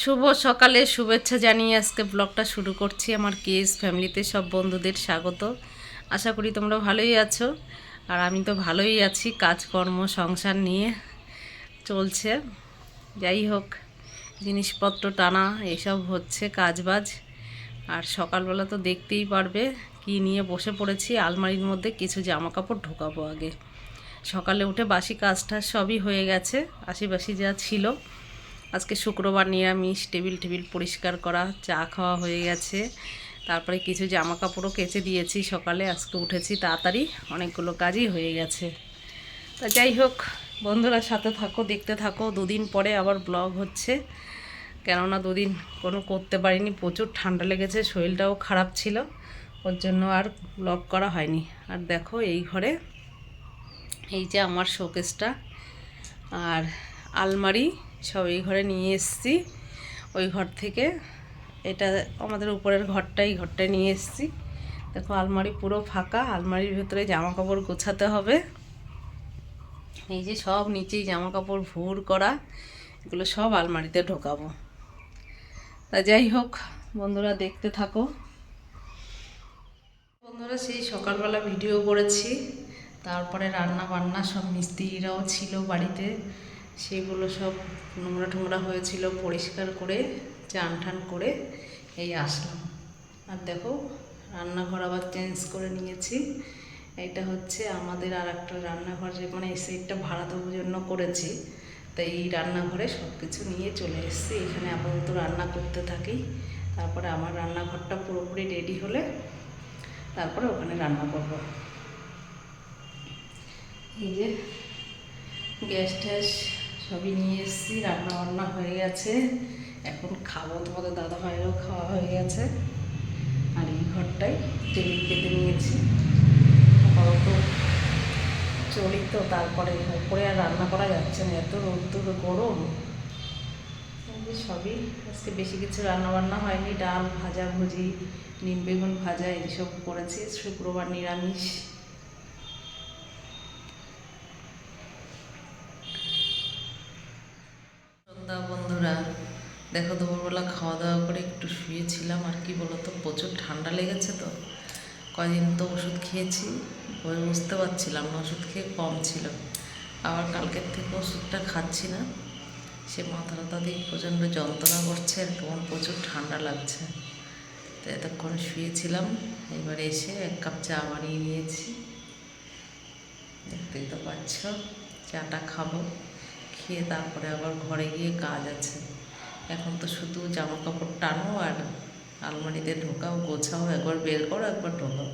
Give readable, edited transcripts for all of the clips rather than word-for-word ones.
শুভ সকালে শুভেচ্ছা জানিয়ে আজকে ব্লগটা শুরু করছি। আমার কেস ফ্যামিলিতে সব বন্ধুদের স্বাগত। আশা করি তোমরা ভালোই আছো, আর আমি তো ভালোই আছি। কাজকর্ম সংসার নিয়ে চলছে, যাই হোক, জিনিসপত্র টানা এসব হচ্ছে কাজবাজ। আর সকালবেলা তো দেখতেই পারবে কি নিয়ে বসে পড়েছি। আলমারির মধ্যে কিছু জামা কাপড় ঢোকাবো আগে। সকালে উঠে বাসি কাজটা সবই হয়ে গেছে, আশিবাসি যা ছিল। আজকে শুক্রবার, নিরামিষ। টেবিল পরিষ্কার করা, চা খাওয়া হয়ে গেছে। তারপরে কিছু জামা কাপড়ও কেচে দিয়েছি সকালে। আজকে উঠেছি তাড়াতাড়ি, অনেকগুলো কাজই হয়ে গেছে। তা যাই হোক, বন্ধুরা সাথে থাকো, দেখতে থাকো। দুদিন পরে আবার ব্লগ হচ্ছে, কেননা দুদিন কোনো করতে পারিনি। প্রচুর ঠান্ডা লেগেছে, শরীরটাও খারাপ ছিল, ওর জন্য আর ব্লগ করা হয়নি। আর দেখো, এই ঘরে এই যে আমার শোকেসটা আর আলমারি সব এই ঘরে নিয়ে এসেছি। ওই ঘর থেকে, এটা আমাদের উপরের ঘরটায় নিয়ে এসেছি। দেখো, আলমারি পুরো ফাঁকা। আলমারির ভেতরে জামা কাপড় গোছাতে হবে। এই যে সব নিচেই জামা কাপড় ভুর করা, এগুলো সব আলমারিতে ঢোকাবো। তা যাই হোক, বন্ধুরা দেখতে থাকো। বন্ধুরা, সেই সকালবেলা ভিডিও করেছি, তারপরে রান্না বান্না সব মিস্ত্রিরাও ছিল বাড়িতে, সেগুলো সব নোংরা টোংরা হয়েছিল, পরিষ্কার করে চান টান করে এই আসলাম। আর দেখো, রান্নাঘর আবার চেঞ্জ করে নিয়েছি। এটা হচ্ছে আমাদের আর একটা রান্নাঘর, মানে এই সাইডটা ভাড়া দেওয়ার জন্য করেছি। তাই এই রান্নাঘরে সব কিছু নিয়ে চলে এসেছি। এখানে আপাতত রান্না করতে থাকি, তারপরে আমার রান্নাঘরটা পুরোপুরি রেডি হলে তারপরে ওখানে রান্না করব। এই যে গ্যাস ট্যাস সবই নিয়ে এসেছি, রান্না বান্না হয়ে গেছে। এখন খাবো, তোমাদের দাদা ভাইয়েরও খাওয়া হয়ে গেছে। আর এই ঘরটাই টেবিল পেতে নিয়েছি। আপাতত চলি তো, তারপরে উপরে আর রান্না করা যাচ্ছে না, এত রোদ্দুর গরম। সবই আজকে বেশি কিছু রান্না বান্না হয়নি। ডাল, ভাজা ভুজি, নিম বেগুন ভাজা এইসব করেছি। শুক্রবার নিরামিষ। সন্ধ্যা বন্ধুরা, দেখো, দুপুরবেলা খাওয়া দাওয়া করে একটু শুয়েছিলাম। আর কি বলতো, প্রচুর ঠান্ডা লেগেছে তো, কদিন তো ওষুধ খেয়েছি, বুঝতে পারছিলাম না, ওষুধ খেয়ে কম ছিল। আবার কালকের থেকে ওষুধটা খাচ্ছি না, সে মাথা টাথা দিয়ে প্রচণ্ড যন্ত্রণা করছে, আর কেমন প্রচুর ঠান্ডা লাগছে। তো এতক্ষণ শুয়েছিলাম, এবার এসে 1 কাপ চা বানিয়ে নিয়েছি। দেখতেই তো পাচ্ছ, চাটা খাবো, খেয়ে তারপরে আবার ঘরে গিয়ে কাজ আছে। এখন তো শুধু জামা কাপড় টানো আর আলমারিতে ঢোকাও, গোছাও, একবার বের করো একবার ঢোকাও,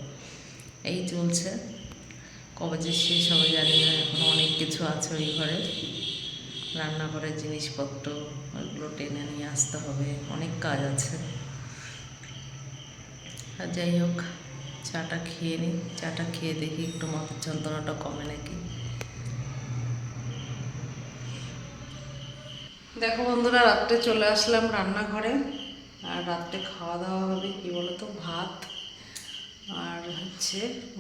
এই চলছে। কবে যে শেষ হবে জানি না। এখনও অনেক কিছু আছে ওই ঘরে, রান্নাঘরের জিনিসপত্র, ওইগুলো টেনে নিয়ে আসতে হবে, অনেক কাজ আছে। আর যাই হোক, চাটা খেয়ে নিই। চাটা খেয়ে দেখি একটু মাথার যন্ত্রণাটা কমে নাকি। দেখো বন্ধুরা, রাত্রে চলে আসলাম রান্নাঘরে। আর রাত্রে খাওয়া দাওয়া হবে কী বলতো, ভাত আর হচ্ছে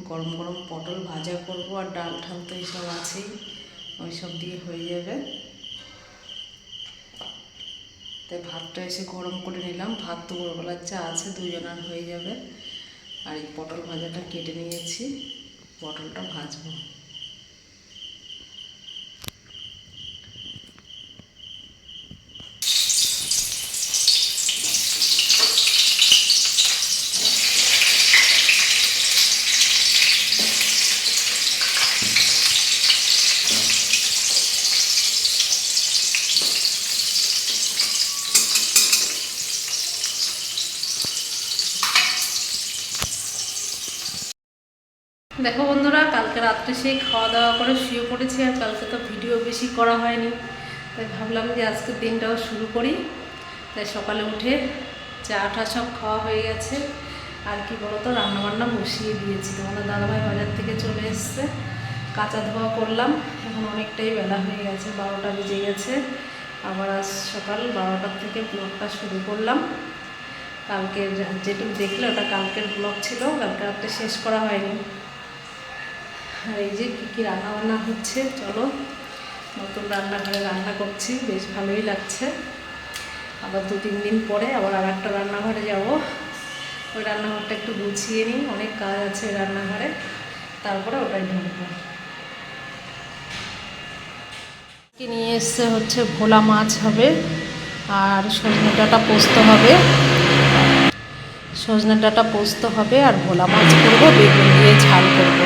গরম গরম পটল ভাজা করব, আর ডাল ঠাল তো এইসব আছেই, ওই সব দিয়ে হয়ে যাবে। তাই ভাতটা এসে গরম করে নিলাম। ভাত দুপুরবেলার চা আছে, দুজনের হয়ে যাবে। আর এই পটল ভাজাটা কেটে নিয়েছি, পটলটা ভাজবো। দেখো বন্ধুরা, কালকে রাত্রে সেই খাওয়া দাওয়া করে শুয়ে পড়েছি, আর কালকে তো ভিডিও বেশি করা হয়নি। তাই ভাবলাম যে আজকের দিনটাও শুরু করি। তাই সকালে উঠে চা টা সব খাওয়া হয়ে গেছে। আর কি বলতো, রান্নাবান্না বসিয়ে দিয়েছি। তোমাদের দাদাভাই বাজার থেকে চলে এসছে, কাঁচা ধোয়া করলাম। এখন অনেকটাই বেলা হয়ে গেছে, 12টা বেজে গেছে। আবার আজ সকাল 12টার থেকে ব্লগটা শুরু করলাম। কালকের যেটুকু দেখলে ওটা কালকের ব্লগ ছিল, কালকে রাত্রে শেষ করা হয়নি। আর এই যে কী কী রান্নাবান্না হচ্ছে, চলো। নতুন রান্নাঘরে রান্না করছি, বেশ ভালোই লাগছে। আবার 2-3 দিন পরে আবার আর একটা রান্নাঘরে যাব। ওই রান্নাঘরটা একটু গুছিয়ে নিই, অনেক কাজ আছে ওই রান্নাঘরে, তারপরে ওটাই ঢুকবো। কি নিয়ে এসছে হচ্ছে ভোলা মাছ হবে আর সজনে ডাঁটা পোস্ত হবে, সজনে ডাঁটা পোস্ত হবে আর ভোলা মাছ করবো, বেগুন দিয়ে ঝাল করবো।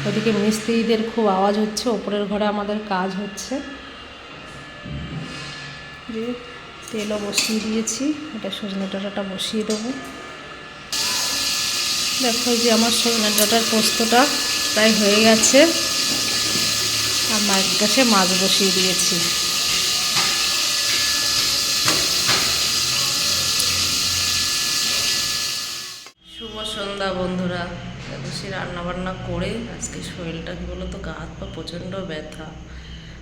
ওদিকে মিস্ত্রিদের খুব আওয়াজ হচ্ছে, ওপরের ঘরে আমাদের কাজ হচ্ছে। যে তেলও বসিয়ে দিয়েছি, এটা সজনে ডাঁটাটা বসিয়ে দেবো। দেখো যে আমার সজনে ডাঁটার পোস্তটা প্রায় হয়ে গেছে, আর মায়ের কাছে মাছ বসিয়ে দিয়েছি। শুভ সন্ধ্যা বন্ধুরা। সে রান্নাবান্না করে আজকে শরীরটা কী বলো তো, গা হাত পা প্রচণ্ড ব্যথা।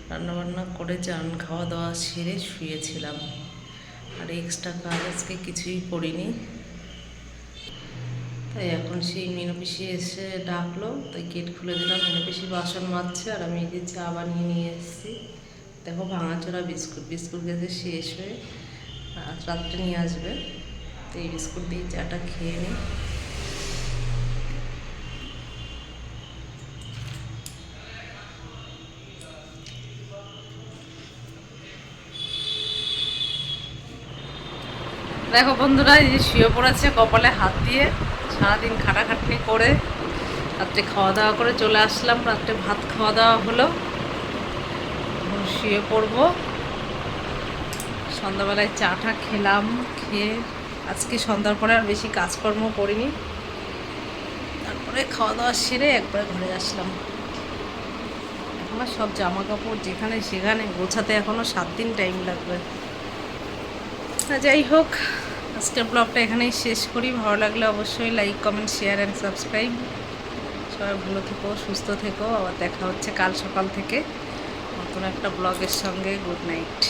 রান্নাবান্না করে চান খাওয়া দাওয়া সেরে শুয়েছিলাম, আর এক্সট্রা কাজ আজকে কিছুই করিনি। তাই এখন সেই মিনপিসি এসে ডাকলো, তাই গেট খুলে দিলাম। মিনপিসি বাসন মাজছে আর আমি এই যে চা বানিয়ে নিয়ে এসেছি। দেখো ভাঙাচোরা বিস্কুট, বিস্কুট গেছে শেষ হয়ে, রাত্রে নিয়ে আসবে। তো এই বিস্কুট দিয়ে চাটা খেয়ে নিই। দেখো বন্ধুরা, এই যে শুয়ে পড়েছে কপালে হাত দিয়ে, সারাদিন খাটাখাটনি করে রাত্রে খাওয়া দাওয়া করে চলে আসলাম। রাত্রে ভাত খাওয়া দাওয়া হলো, এখন শুয়ে পড়বো। সন্ধ্যাবেলায় চাটা খেলাম, খেয়ে আজকে সন্ধ্যার পরে আর বেশি কাজকর্ম করিনি। তারপরে খাওয়া দাওয়া সেরে একবারে ঘরে আসলাম। এখন সব জামা কাপড় যেখানে সেখানে গোছাতে এখনও 7 দিন টাইম লাগবে। যাই হোক, আজকের ব্লগটা এখানেই শেষ করি। ভালো লাগলে অবশ্যই like, comment, share and subscribe. সবাই ভালো থেকো, সুস্থ থেকো। আবার দেখা হচ্ছে কাল সকাল থেকে নতুন একটা ব্লগের সঙ্গে। Good night.